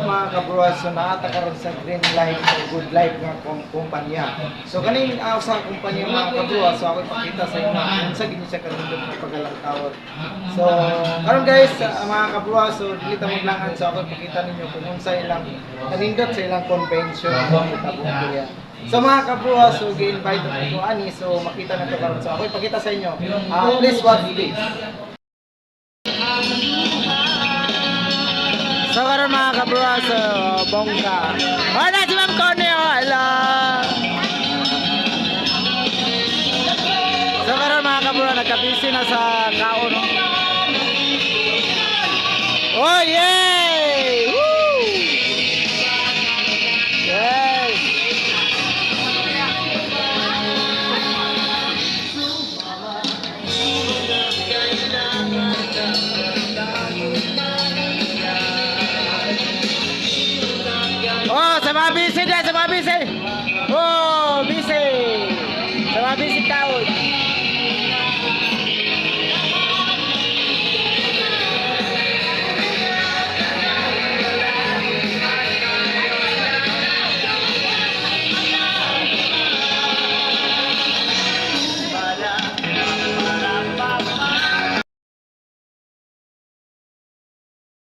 mga kabruas, so naatakaroon sa Green Life o Good Life nga kumpanya. So kaning sa kumpanya mga kabruas, so ako ipakita sa inyo kung sa gini siya kanindot ng pagkalangtawod. So karon guys, mga kabruas, so dili ta maglangan, so ako ipakita ninyo kung unsa ilang kanindot sa ilang convention ng Tabunguya. So mga kabruas, so gi-invite ko ani, so makita na to karon. So ako ipakita sa inyo. Please watch this. So karon mga kabruas, bongga. Wala si Ma'am Connie, wala. So karon mga kabruas, nagkabisi na sa kaon. Oh yay! Woo! Yes! Oh, sa mga busy dyan, sa mga busy. Oh, busy. Sa mga busy tao.